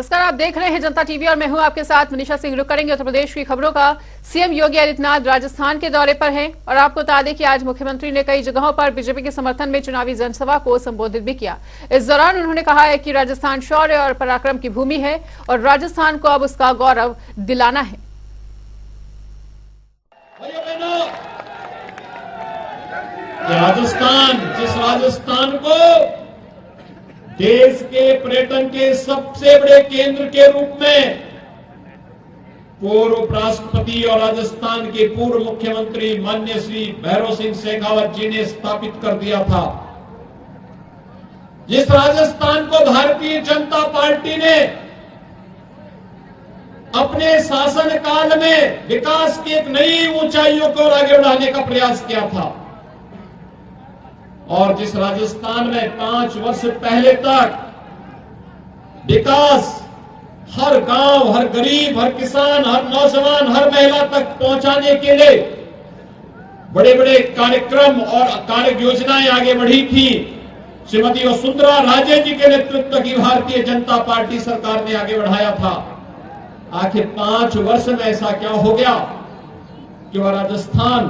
नमस्कार, आप देख रहे हैं जनता टीवी और मैं हूं आपके साथ मनीषा सिंह। रुक करेंगे उत्तर प्रदेश की खबरों का। सीएम योगी आदित्यनाथ राजस्थान के दौरे पर हैं और आपको बता दें कि आज मुख्यमंत्री ने कई जगहों पर बीजेपी के समर्थन में चुनावी जनसभा को संबोधित भी किया। इस दौरान उन्होंने कहा है कि राजस्थान शौर्य और पराक्रम की भूमि है और राजस्थान को अब उसका गौरव दिलाना है। जिस राजस्थान को देश के पर्यटन के सबसे बड़े केंद्र के रूप में पूर्व उपराष्ट्रपति और राजस्थान के पूर्व मुख्यमंत्री माननीय श्री भैरव सिंह शेखावत जी ने स्थापित कर दिया था, जिस राजस्थान को भारतीय जनता पार्टी ने अपने शासन काल में विकास की एक नई ऊंचाइयों को आगे बढ़ाने का प्रयास किया था और जिस राजस्थान में 5 वर्ष पहले तक विकास हर गांव, हर गरीब, हर किसान, हर नौजवान, हर महिला तक पहुंचाने के लिए बड़े बड़े कार्यक्रम और कार्य योजनाएं आगे बढ़ी थी, श्रीमती वसुंधरा राजे जी के नेतृत्व की भारतीय जनता पार्टी सरकार ने आगे बढ़ाया था। आखिर 5 वर्ष में ऐसा क्या हो गया कि वह राजस्थान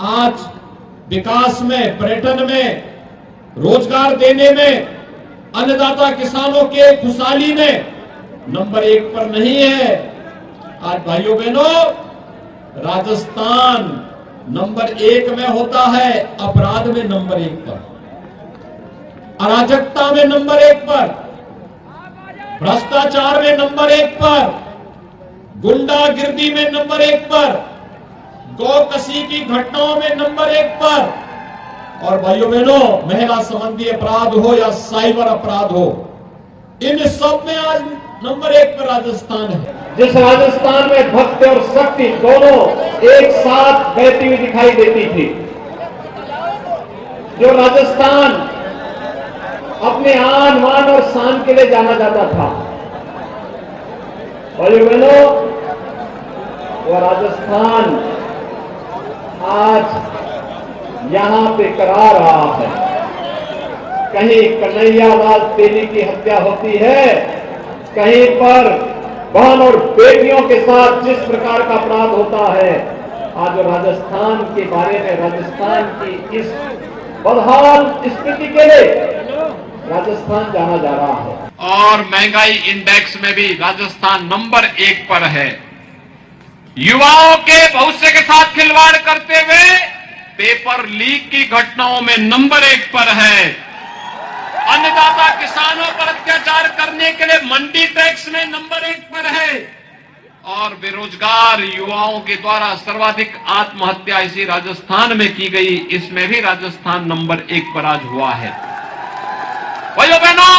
आज विकास में, पर्यटन में, रोजगार देने में, अन्नदाता किसानों के खुशहाली में नंबर 1 पर नहीं है। आज भाइयों बहनों, राजस्थान नंबर 1 में होता है अपराध में नंबर 1 पर, अराजकता में नंबर 1 पर, भ्रष्टाचार में नंबर 1 पर, गुंडागिर्दी में नंबर 1 पर, गौकशी की घटनाओं में नंबर 1 पर और भाइयों बहनों, महिला संबंधी अपराध हो या साइबर अपराध हो, इन सब में आज नंबर 1 पर राजस्थान है। जिस राजस्थान में भक्ति और शक्ति दोनों एक साथ बहती हुई दिखाई देती थी, जो राजस्थान अपने आन बान और शान के लिए जाना जाता था, भाइयों बहनों, वह राजस्थान आज यहां पे करा रहा है। कहीं कन्हैयालाल तेली की हत्या होती है, कहीं पर बहन और बेटियों के साथ जिस प्रकार का अपराध होता है, आज राजस्थान के बारे में, राजस्थान की इस बदहाल स्थिति के लिए राजस्थान जाना जा रहा है। और महंगाई इंडेक्स में भी राजस्थान नंबर 1 पर है। युवाओं के भविष्य के साथ खिलवाड़ करते हुए पेपर लीक की घटनाओं में नंबर 1 पर है। अन्नदाता किसानों पर अत्याचार करने के लिए मंडी टैक्स में नंबर 1 पर है और बेरोजगार युवाओं के द्वारा सर्वाधिक आत्महत्या इसी राजस्थान में की गई, इसमें भी राजस्थान नंबर 1 पर आज हुआ है। भाइयों बहनों,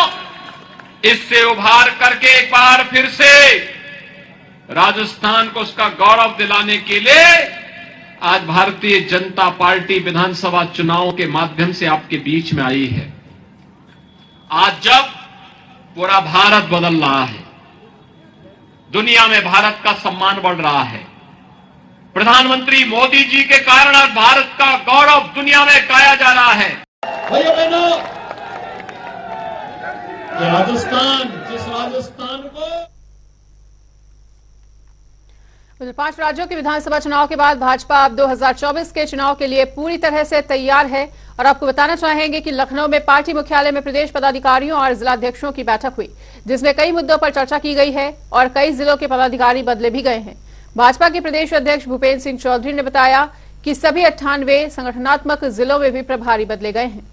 इससे उभार करके एक बार फिर से राजस्थान को उसका गौरव दिलाने के लिए आज भारतीय जनता पार्टी विधानसभा चुनावों के माध्यम से आपके बीच में आई है। आज जब पूरा भारत बदल रहा है, दुनिया में भारत का सम्मान बढ़ रहा है, प्रधानमंत्री मोदी जी के कारण आज भारत का गौरव दुनिया में गाया जा रहा है। भाइयों बहनों, राजस्थान, जिस राजस्थान को 5 राज्यों के विधानसभा चुनाव के बाद भाजपा अब 2024 के चुनाव के लिए पूरी तरह से तैयार है और आपको बताना चाहेंगे कि लखनऊ में पार्टी मुख्यालय में प्रदेश पदाधिकारियों और जिलाध्यक्षों की बैठक हुई, जिसमें कई मुद्दों पर चर्चा की गई है और कई जिलों के पदाधिकारी बदले भी गए हैं। भाजपा के प्रदेश अध्यक्ष भूपेन्द्र सिंह चौधरी ने बताया कि सभी 98 संगठनात्मक जिलों में भी प्रभारी बदले गए हैं।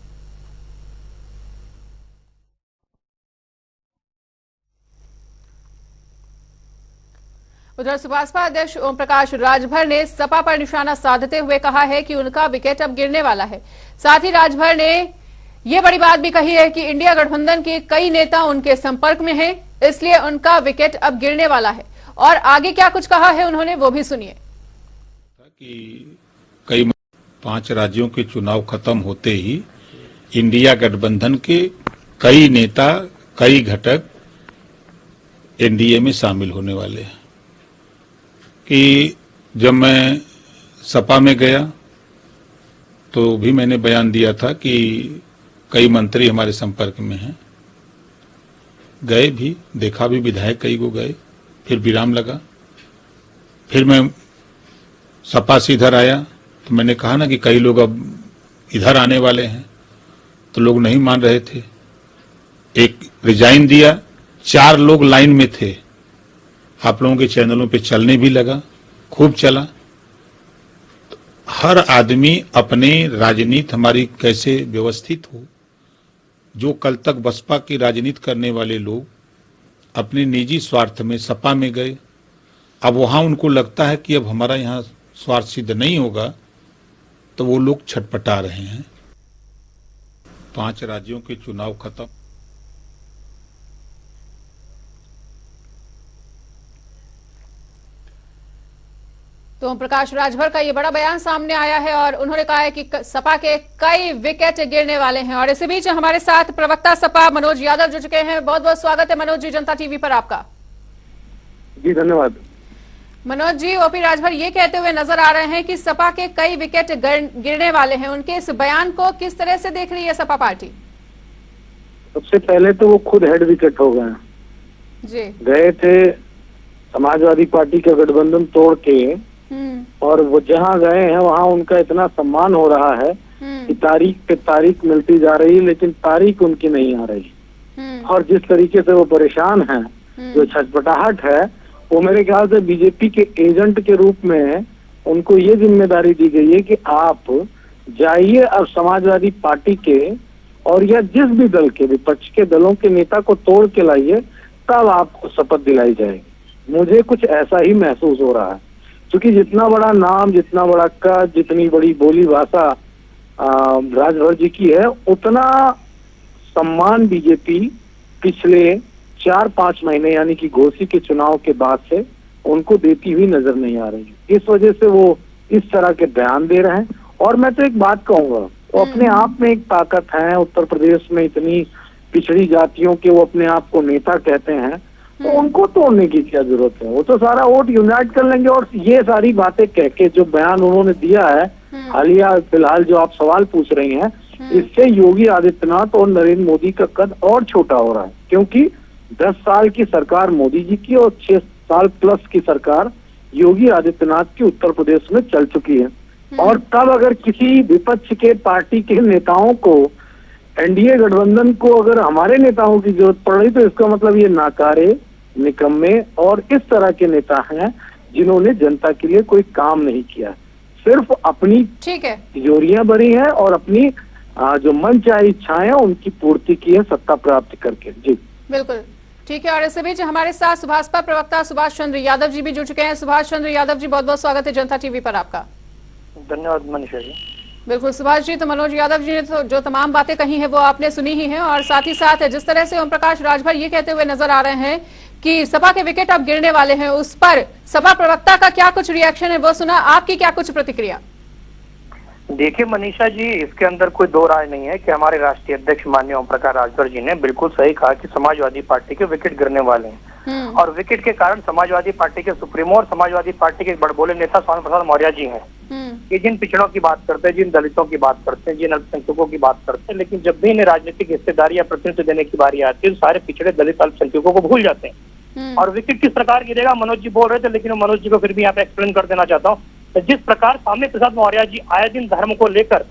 उधर सुभाषपा अध्यक्ष ओम प्रकाश राजभर ने सपा पर निशाना साधते हुए कहा है कि उनका विकेट अब गिरने वाला है। साथ ही राजभर ने यह बड़ी बात भी कही है कि इंडिया गठबंधन के कई नेता उनके संपर्क में हैं, इसलिए उनका विकेट अब गिरने वाला है। और आगे क्या कुछ कहा है उन्होंने, वो भी सुनिए। कई 5 राज्यों के चुनाव खत्म होते ही इंडिया गठबंधन के कई नेता, कई घटक एनडीए में शामिल होने वाले हैं। कि जब मैं सपा में गया तो भी मैंने बयान दिया था कि कई मंत्री हमारे संपर्क में हैं। गए भी, देखा भी, विधायक कई को गए, फिर विराम लगा। फिर मैं सपा से इधर आया तो मैंने कहा ना कि कई लोग अब इधर आने वाले हैं, तो लोग नहीं मान रहे थे। एक रिजाइन दिया, 4 लोग लाइन में थे। आप लोगों के चैनलों पे चलने भी लगा, खूब चला। हर आदमी अपने राजनीति हमारी कैसे व्यवस्थित हो। जो कल तक बसपा की राजनीति करने वाले लोग अपने निजी स्वार्थ में सपा में गए, अब वहां उनको लगता है कि अब हमारा यहाँ स्वार्थ सिद्ध नहीं होगा, तो वो लोग छटपटा रहे हैं। 5 राज्यों के चुनाव खत्म। तो ओम प्रकाश राजभर का ये बड़ा बयान सामने आया है और उन्होंने कहा है कि सपा के कई विकेट गिरने वाले हैं। और इसी बीच हमारे साथ प्रवक्ता सपा मनोज यादव जुड़ चुके हैं। बहुत बहुत स्वागत है मनोज जी जनता टीवी पर आपका। जी धन्यवाद। मनोज जी, ओपी राजभर ये कहते हुए नजर आ रहे हैं कि सपा के कई विकेट गिरने वाले हैं। उनके इस बयान को किस तरह से देख रही है सपा पार्टी? सबसे पहले तो वो खुद हेड विकेट हो गए जी। गए थे समाजवादी पार्टी का गठबंधन तोड़ के, और वो जहाँ गए हैं वहाँ उनका इतना सम्मान हो रहा है कि तारीख पे तारीख मिलती जा रही है, लेकिन तारीख उनकी नहीं आ रही। और जिस तरीके से वो परेशान हैं, जो छटपटाहट है, वो मेरे ख्याल से बीजेपी के एजेंट के रूप में उनको ये जिम्मेदारी दी गई है कि आप जाइए अब समाजवादी पार्टी के और या जिस भी दल के, विपक्ष के दलों के नेता को तोड़ के लाइए, तब आपको शपथ दिलाई जाएगी। मुझे कुछ ऐसा ही महसूस हो रहा है, क्योंकि जितना बड़ा नाम, जितना बड़ा कद, जितनी बड़ी बोली भाषा राजभर जी की है, उतना सम्मान बीजेपी पिछले 4-5 महीने यानी कि घोसी के चुनाव के बाद से उनको देती हुई नजर नहीं आ रही है। इस वजह से वो इस तरह के बयान दे रहे हैं। और मैं तो एक बात कहूंगा, वो अपने आप में एक ताकत है। उत्तर प्रदेश में इतनी पिछड़ी जातियों के वो अपने आप को नेता कहते हैं, तो उनको तोड़ने की क्या जरूरत है? वो तो सारा वोट यूनाइट कर लेंगे। और ये सारी बातें कह के जो बयान उन्होंने दिया है हालिया फिलहाल जो आप सवाल पूछ रही हैं, इससे योगी आदित्यनाथ और नरेंद्र मोदी का कद और छोटा हो रहा है। क्योंकि 10 साल की सरकार मोदी जी की और 6 साल प्लस की सरकार योगी आदित्यनाथ की उत्तर प्रदेश में चल चुकी है। और तब अगर किसी विपक्ष के पार्टी के नेताओं को, एनडीए गठबंधन को अगर हमारे नेताओं की जरूरत पड़ रही, तो इसका मतलब ये नाकारे, निकम्मे और इस तरह के नेता हैं जिन्होंने जनता के लिए कोई काम नहीं किया, सिर्फ अपनी तिजोरियां भरी हैं और अपनी जो मनचाही इच्छाएं उनकी पूर्ति की है सत्ता प्राप्त करके। जी बिल्कुल ठीक है। और इस बीच हमारे साथ सुभाषपा प्रवक्ता सुभाष चंद्र यादव जी भी जुड़ चुके हैं। सुभाष चंद्र यादव जी, बहुत बहुत स्वागत है जनता टीवी पर आपका। धन्यवाद मनीषा जी। बिल्कुल सुभाष जी, तो मनोज यादव जी ने तो जो तमाम बातें कही हैं वो आपने सुनी ही हैं। और साथ ही साथ जिस तरह से ओम प्रकाश राजभर ये कहते हुए नजर आ रहे हैं कि सपा के विकेट अब गिरने वाले हैं, उस पर सपा प्रवक्ता का क्या कुछ रिएक्शन है वो सुना, आपकी क्या कुछ प्रतिक्रिया? देखिए मनीषा जी, इसके अंदर कोई दो राय नहीं है कि हमारे राष्ट्रीय अध्यक्ष माननीय ओम प्रकाश राजभर जी ने बिल्कुल सही कहा कि समाजवादी पार्टी के विकेट गिरने वाले हैं। और विकेट के कारण समाजवादी पार्टी के सुप्रीमो और समाजवादी पार्टी के बड़बोले नेता स्वामी प्रसाद मौर्य जी हैं, ये जिन पिछड़ों की बात करते हैं, जिन दलितों की बात करते हैं, जिन अल्पसंख्यकों की बात करते हैं, लेकिन जब भी इन्हें राजनीतिक हिस्सेदारी या प्रतिनिधित्व देने की बारी आती है, तो सारे पिछड़े दलित अल्पसंख्यकों को भूल जाते हैं। और विकेट किस प्रकार गिरेगा, मनोज जी बोल रहे थे, लेकिन मनोज जी को फिर भी यहाँ पे एक्सप्लेन कर देना चाहता हूँ। जिस प्रकार स्वामी प्रसाद मौर्य जी आए दिन धर्म को लेकर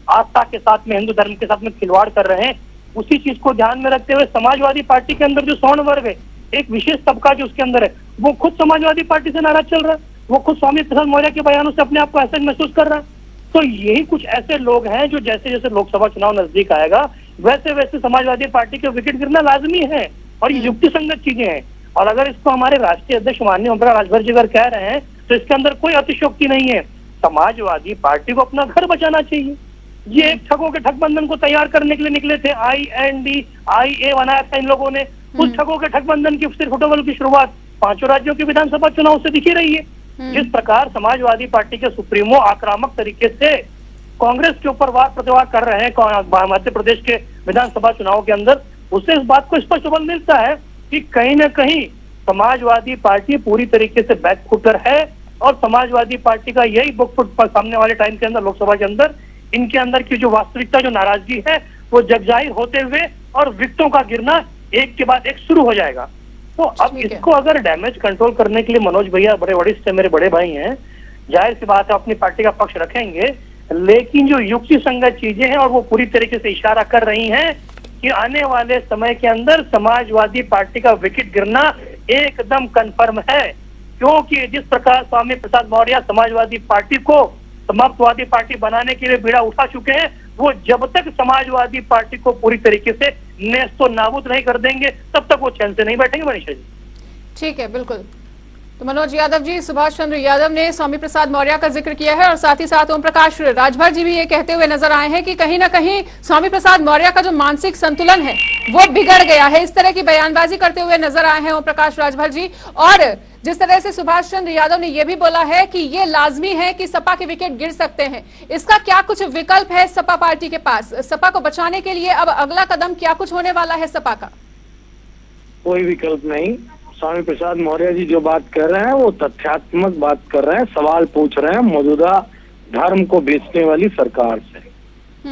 आस्था के साथ में, हिंदू धर्म के साथ में खिलवाड़ कर रहे हैं, उसी चीज को ध्यान में रखते हुए समाजवादी पार्टी के अंदर जो स्वर्ण वर्ग है, एक विशेष तबका जो उसके अंदर है, वो खुद समाजवादी पार्टी से नाराज चल रहा है, वो खुद स्वामी प्रसाद मौर्य के बयानों से अपने आप को ऐसा महसूस कर रहा है। तो यही कुछ ऐसे लोग हैं जो जैसे जैसे लोकसभा चुनाव नजदीक आएगा वैसे वैसे समाजवादी पार्टी के विकेट गिरना लाजमी है, और ये युक्ति संगत चीजें हैं। और अगर इसको हमारे राष्ट्रीय अध्यक्ष माननीय ओम प्रकाश राजभर जी अगर कह रहे हैं, तो इसके अंदर कोई अतिशयोक्ति नहीं है। समाजवादी पार्टी को अपना घर बचाना चाहिए। ये एक ठगों के ठगबंधन को तैयार करने के लिए निकले थे, INDIA बनाया था इन लोगों ने। उस ठगों के ठगबंधन की सिर्फ फुटबॉल की शुरुआत 5 राज्यों के विधानसभा चुनाव से दिखी रही है। जिस प्रकार समाजवादी पार्टी के सुप्रीमो आक्रामक तरीके से कांग्रेस के ऊपर वार प्रतिवार कर रहे हैं मध्य प्रदेश के विधानसभा चुनाव के अंदर, उससे इस बात को स्पष्ट बल मिलता है कि कहीं न कहीं समाजवादी पार्टी पूरी तरीके से बैकफुटर है। और समाजवादी पार्टी का यही बुकफुट सामने वाले टाइम के अंदर, लोकसभा के अंदर, इनके अंदर की जो वास्तविकता, जो नाराजगी है, वो जगजाहिर होते हुए और विकेटों का गिरना एक के बाद एक शुरू हो जाएगा। तो अब इसको अगर डैमेज कंट्रोल करने के लिए मनोज भैया बड़े वरिष्ठ मेरे बड़े भाई हैं, जाहिर सी बात है अपनी पार्टी का पक्ष रखेंगे, लेकिन जो युक्ति संगत चीजें हैं और वो पूरी तरीके से इशारा कर रही हैं कि आने वाले समय के अंदर समाजवादी पार्टी का विकेट गिरना एकदम कंफर्म है, क्योंकि जिस प्रकार स्वामी प्रसाद मौर्य समाजवादी पार्टी को समाप्तवादी पार्टी बनाने के लिए बीड़ा उठा चुके हैं, वो जब तक समाजवादी पार्टी को पूरी तरीके से नेस्तो नाबूद नहीं कर देंगे तब तक वो चैन से नहीं बैठेंगे मनीषा जी। ठीक है, बिल्कुल। तो मनोज यादव जी, सुभाष चंद्र यादव ने स्वामी प्रसाद मौर्य का जिक्र किया है और साथ ही साथ ओम प्रकाश राजभर जी भी ये कहते हुए नजर आए हैं कि कहीं ना कहीं स्वामी प्रसाद मौर्य का जो मानसिक संतुलन है वो बिगड़ गया है। इस तरह की बयानबाजी करते हुए नजर आए हैं ओम प्रकाश राजभर जी। और जिस तरह से सुभाष चंद्र यादव ने यह भी बोला है कि ये लाजमी है कि सपा के विकेट गिर सकते हैं, इसका क्या कुछ विकल्प है सपा पार्टी के पास? सपा को बचाने के लिए अब अगला कदम क्या कुछ होने वाला है सपा का? कोई विकल्प नहीं। स्वामी प्रसाद मौर्य जी जो बात कर रहे हैं वो तथ्यात्मक बात कर रहे हैं, सवाल पूछ रहे हैं मौजूदा धर्म को बेचने वाली सरकार से।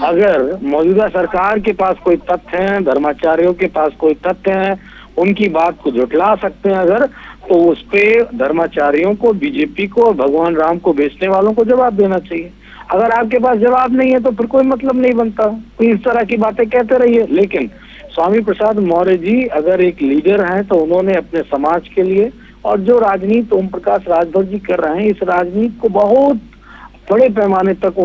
अगर मौजूदा सरकार के पास कोई तथ्य हैं, धर्माचार्यों के पास कोई तथ्य हैं, उनकी बात को झुठला सकते हैं अगर, तो उस पे धर्माचार्यों को, बीजेपी को और भगवान राम को बेचने वालों को जवाब देना चाहिए। अगर आपके पास जवाब नहीं है तो फिर कोई मतलब नहीं बनता, तो इस तरह की बातें कहते रहिए। लेकिन स्वामी प्रसाद मौर्य जी अगर एक लीडर हैं तो उन्होंने अपने समाज के लिए, और जो राजनीति ओम प्रकाश राजभर जी कर रहे हैं, इस राजनीति को बहुत बड़े पैमाने तक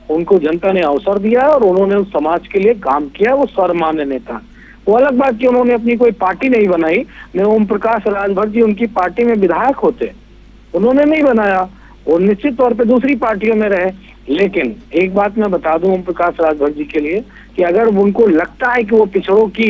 उनको जनता ने अवसर दिया और उन्होंने उस समाज के लिए काम किया। वो सर्वमान्य नेता। वो अलग बात कि उन्होंने अपनी कोई पार्टी नहीं बनाई। मैं ओम प्रकाश राजभर जी उनकी पार्टी में विधायक होते, उन्होंने नहीं बनाया, वो निश्चित तौर पे दूसरी पार्टियों में रहे। लेकिन एक बात मैं बता दूं ओम प्रकाश राजभर जी के लिए कि अगर उनको लगता है कि वो पिछड़ों की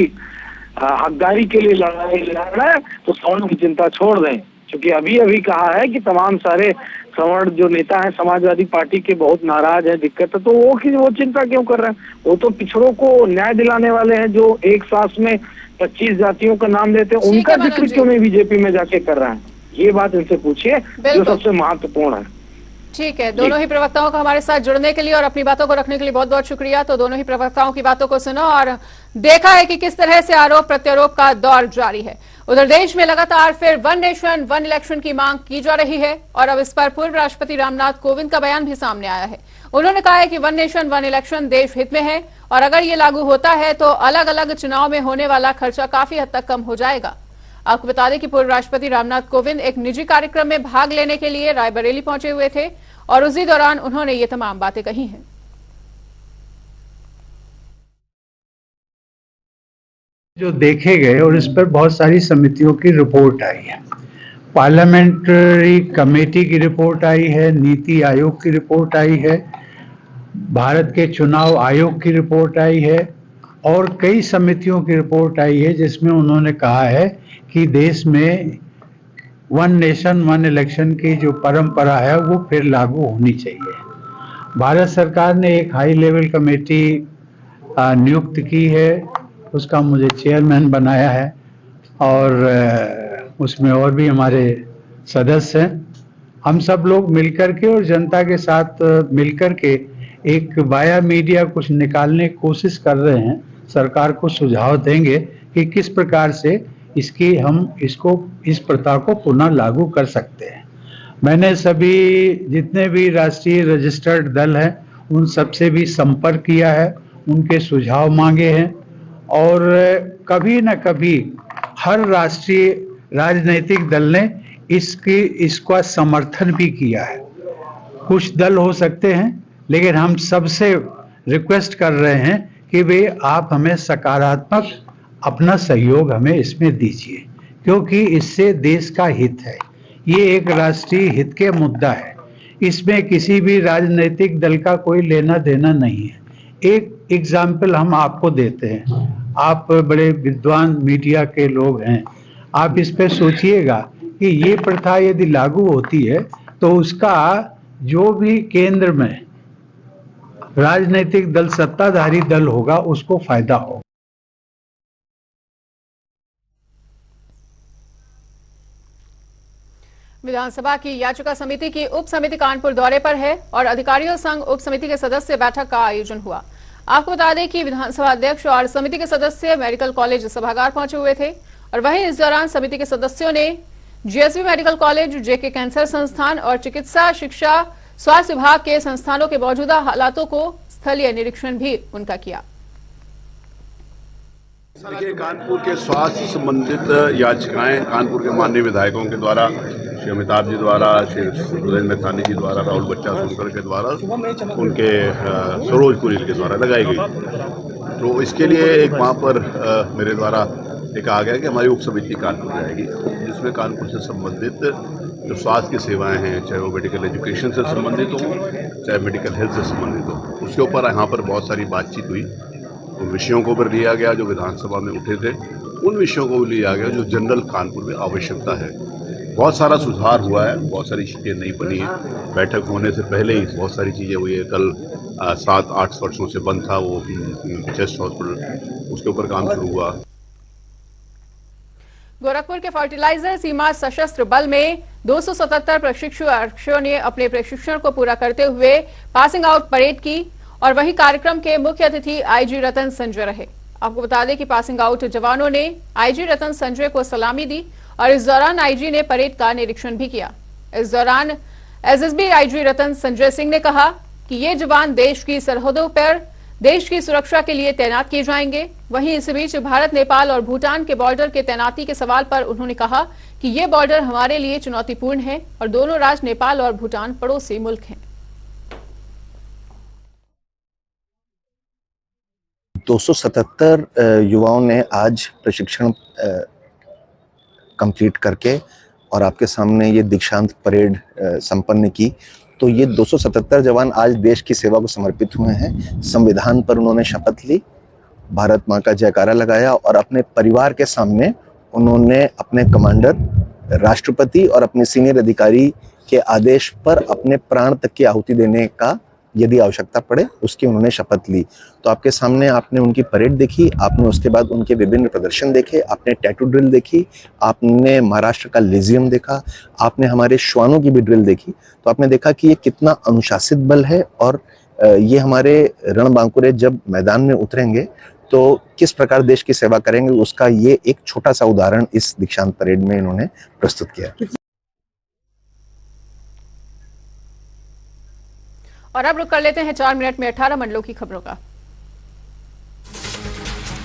हकदारी के लिए लड़ाई लड़ रहा है तो सवर्ण की चिंता छोड़ दें, क्योंकि अभी कहा है कि तमाम सारे सवर्ण जो नेता हैं समाजवादी पार्टी के बहुत नाराज हैं, दिक्कत है, तो वो चिंता क्यों कर रहे हैं? वो तो पिछड़ों को न्याय दिलाने वाले हैं जो एक सांस में 25 जातियों का नाम लेते हैं, उनका जिक्र क्यों नहीं बीजेपी में जाके कर रहे हैं? ये बात इनसे पूछिए जो सबसे महत्वपूर्ण है। ठीक है, दोनों ही प्रवक्ताओं का हमारे साथ जुड़ने के लिए और अपनी बातों को रखने के लिए बहुत बहुत शुक्रिया। तो दोनों ही प्रवक्ताओं की बातों को सुना और देखा है कि किस तरह से आरोप प्रत्यारोप का दौर जारी है। उधर देश में लगातार फिर वन नेशन वन इलेक्शन की मांग की जा रही है और अब इस पर पूर्व राष्ट्रपति रामनाथ कोविंद का बयान भी सामने आया है। उन्होंने कहा है कि वन नेशन वन इलेक्शन देश हित में है और अगर ये लागू होता है तो अलग अलग चुनाव में होने वाला खर्चा काफी हद तक कम हो जाएगा। आपको बता दें कि पूर्व राष्ट्रपति रामनाथ कोविंद एक निजी कार्यक्रम में भाग लेने के लिए रायबरेली पहुंचे हुए थे और उसी दौरान उन्होंने ये तमाम बातें कही हैं। जो देखे गए और इस पर बहुत सारी समितियों की रिपोर्ट आई है, पार्लियामेंट्री कमेटी की रिपोर्ट आई है, नीति आयोग की रिपोर्ट आई है, भारत के चुनाव आयोग की रिपोर्ट आई है और कई समितियों की रिपोर्ट आई है जिसमें उन्होंने कहा है कि देश में वन नेशन वन इलेक्शन की जो परंपरा है वो फिर लागू होनी चाहिए। भारत सरकार ने एक हाई लेवल कमेटी नियुक्त की है, उसका मुझे चेयरमैन बनाया है और उसमें और भी हमारे सदस्य हैं। हम सब लोग मिलकर के और जनता के साथ मिलकर के एक वाया मीडिया कुछ निकालने की कोशिश कर रहे हैं। सरकार को सुझाव देंगे कि किस प्रकार से इस प्रथा को पुनः लागू कर सकते हैं। मैंने सभी जितने भी राष्ट्रीय रजिस्टर्ड दल हैं उन सबसे भी संपर्क किया है, उनके सुझाव मांगे हैं और कभी न कभी हर राष्ट्रीय राजनीतिक दल ने इसका समर्थन भी किया है। कुछ दल हो सकते हैं लेकिन हम सबसे रिक्वेस्ट कर रहे हैं कि वे आप हमें सकारात्मक अपना सहयोग हमें इसमें दीजिए, क्योंकि इससे देश का हित है। ये एक राष्ट्रीय हित के मुद्दा है, इसमें किसी भी राजनीतिक दल का कोई लेना देना नहीं है। एक एग्जाम्पल हम आपको देते हैं, आप बड़े विद्वान मीडिया के लोग हैं, आप इस पे सोचिएगा कि ये प्रथा यदि लागू होती है तो उसका जो भी केंद्र में राजनीतिक दल सत्ताधारी दल होगा उसको फायदा होगा। विधानसभा की याचिका समिति की उप समिति कानपुर दौरे पर है और अधिकारियों संग उप समिति के सदस्य बैठक का आयोजन हुआ। आपको बता दें कि विधानसभा अध्यक्ष और समिति के सदस्य मेडिकल कॉलेज सभागार पहुंचे हुए थे और वहीं इस दौरान समिति के सदस्यों ने जीएसवी मेडिकल कॉलेज, जेके कैंसर संस्थान और चिकित्सा शिक्षा स्वास्थ्य विभाग के संस्थानों के मौजूदा हालातों को स्थलीय निरीक्षण भी उनका किया। देखिए, कानपुर के स्वास्थ्य संबंधित याचिकाएं कानपुर के माननीय विधायकों के द्वारा, श्री अमिताभ जी द्वारा, श्री सुरेंद्र मैथानी जी द्वारा, राहुल बच्चा सोनकर के द्वारा, उनके सरोज कुरील के द्वारा लगाई गई। तो इसके लिए एक वहाँ पर मेरे द्वारा एक आ गया कि हमारी उप समिति कानपुर जाएगी, जिसमें कानपुर से संबंधित जो स्वास्थ्य की सेवाएं हैं, चाहे वो मेडिकल एजुकेशन से संबंधित हो, चाहे मेडिकल हेल्थ से संबंधित हो, उसके ऊपर यहाँ पर बहुत सारी बातचीत हुई। उन विषयों को भी लिया गया जो विधानसभा में उठे थे, उन विषयों को भी लिया गया जो जनरल कानपुर में आवश्यकता है। बहुत सारा सुधार हुआ है, बहुत सारी चीज़ें नहीं बनी हैं। बैठक होने से पहले ही बहुत सारी चीज़ें हुई है। कल 7-8 वर्षों से बंद था वो चेस्ट हॉस्पिटल, उसके ऊपर काम शुरू हुआ। गोरखपुर के फर्टिलाइजर सीमा सशस्त्र बल में 277 प्रशिक्षुओं ने अपने प्रशिक्षण को पूरा करते हुए पासिंग आउट परेड की और वही कार्यक्रम के मुख्य अतिथि आईजी रतन संजय रहे। आपको बता दें कि पासिंग आउट जवानों ने आईजी रतन संजय को सलामी दी और इस दौरान आईजी ने परेड का निरीक्षण भी किया। इस दौरान एसएसबी आईजी रतन संजय सिंह ने कहा कि ये जवान देश की सरहदों पर देश की सुरक्षा के लिए तैनात किए जाएंगे। वहीं इस बीच भारत, नेपाल और भूटान के बॉर्डर के तैनाती के सवाल पर उन्होंने कहा कि ये बॉर्डर हमारे लिए चुनौतीपूर्ण है और दोनों राज्य नेपाल और भूटान पड़ोसी मुल्क हैं। 277 युवाओं ने आज प्रशिक्षण कंप्लीट करके और आपके सामने ये दीक्षांत परेड संपन्न की। तो ये 277 जवान आज देश की सेवा को समर्पित हुए हैं। संविधान पर उन्होंने शपथ ली, भारत माँ का जयकारा लगाया और अपने परिवार के सामने उन्होंने अपने कमांडर, राष्ट्रपति और अपने सीनियर अधिकारी के आदेश पर अपने प्राण तक की आहुति देने का यदि आवश्यकता पड़े उसकी उन्होंने शपथ ली। तो आपके सामने आपने उनकी परेड देखी, आपने उसके बाद उनके विभिन्न प्रदर्शन देखे, आपने टैटू ड्रिल देखी, आपने महाराष्ट्र का लेजियम देखा, आपने हमारे श्वानों की भी ड्रिल देखी। तो आपने देखा कि ये कितना अनुशासित बल है और ये हमारे रणबांकुरे जब मैदान में उतरेंगे तो किस प्रकार देश की सेवा करेंगे, उसका ये एक छोटा सा उदाहरण इस दीक्षांत परेड में इन्होंने प्रस्तुत किया। और अब रुक कर लेते हैं 4 मिनट में 18 मंडलों की खबरों का।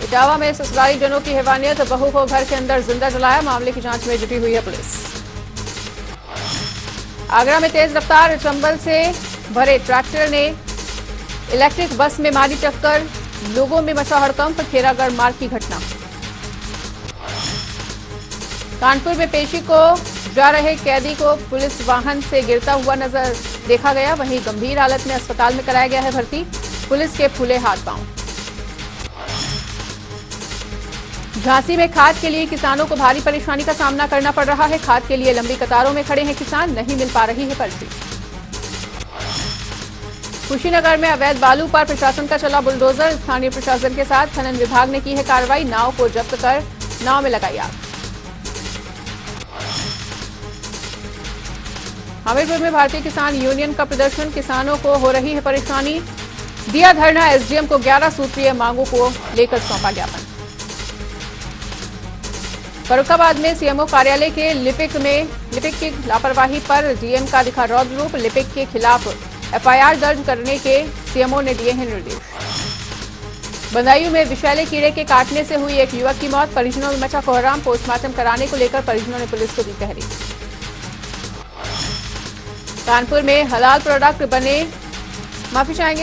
इटावा में ससुराली जनों की हैवानियत, बहू को घर के अंदर जिंदा जलाया, मामले की जांच में जुटी हुई है पुलिस। आगरा में तेज रफ्तार चंबल से भरे ट्रैक्टर ने इलेक्ट्रिक बस में मारी टक्कर, लोगों में मचा हड़कंप, खेरागढ़ मार्ग की घटना। कानपुर में पेशी को जा रहे कैदी को पुलिस वाहन से गिरता हुआ नजर देखा गया, वहीं गंभीर हालत में अस्पताल में कराया गया है भर्ती, पुलिस के फूले हाथ पांव। झांसी में खाद के लिए किसानों को भारी परेशानी का सामना करना पड़ रहा है। खाद के लिए लंबी कतारों में खड़े हैं किसान, नहीं मिल पा रही है पर्ची। कुशीनगर में अवैध बालू पर प्रशासन का चला बुलडोजर, स्थानीय प्रशासन के साथ खनन विभाग ने की है कार्रवाई, नाव को जब्त कर नाव में लगाई आग। हमीरपुर में भारतीय किसान यूनियन का प्रदर्शन, किसानों को हो रही है परेशानी, दिया धरना, एसडीएम को 11 सूत्रीय मांगों को लेकर सौंपा ज्ञापन। फर्रुखाबाद में सीएमओ कार्यालय के लिपिक की लापरवाही पर डीएम का दिखा रौद्र रूप, लिपिक के खिलाफ एफआईआर दर्ज करने के सीएमओ ने दिए हैं निर्देश। बदायूं में विषैले कीड़े के काटने से हुई एक युवक की मौत, परिजनों में मचा कोहराम, पोस्टमार्टम कराने को लेकर परिजनों ने पुलिस को दी तहरीर। कानपुर में हलाल प्रोडक्ट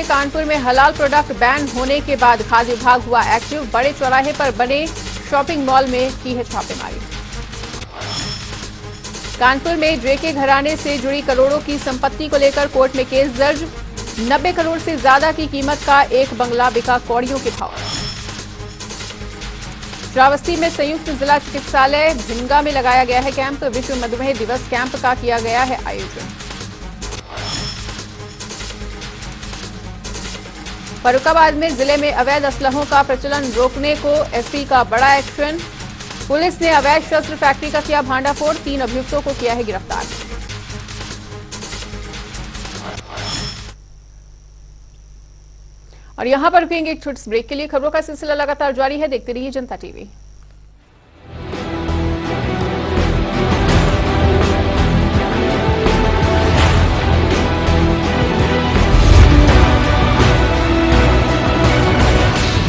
कानपुर में हलाल प्रोडक्ट बैन होने के बाद खाद्य विभाग हुआ एक्टिव, बड़े चौराहे पर बने शॉपिंग मॉल में की है छापेमारी। कानपुर में जेके घराने से जुड़ी करोड़ों की संपत्ति को लेकर कोर्ट में केस दर्ज, 90 करोड़ से ज्यादा की कीमत का एक बंगला बिका कौड़ियों के भाव। श्रावस्ती में संयुक्त जिला चिकित्सालय भिंगा में लगाया गया है कैंप, विश्व मधुमेह दिवस कैंप का किया गया है आयोजन। फर्रुखाबाद में जिले में अवैध असलहों का प्रचलन रोकने को एसपी का बड़ा एक्शन, पुलिस ने अवैध शस्त्र फैक्ट्री का किया भांडाफोड़, 3 अभियुक्तों को किया है गिरफ्तार। और यहाँ पर रुकेंगे एक छोटे ब्रेक के लिए। खबरों का सिलसिला लगातार जारी है, देखते रहिए जनता टीवी।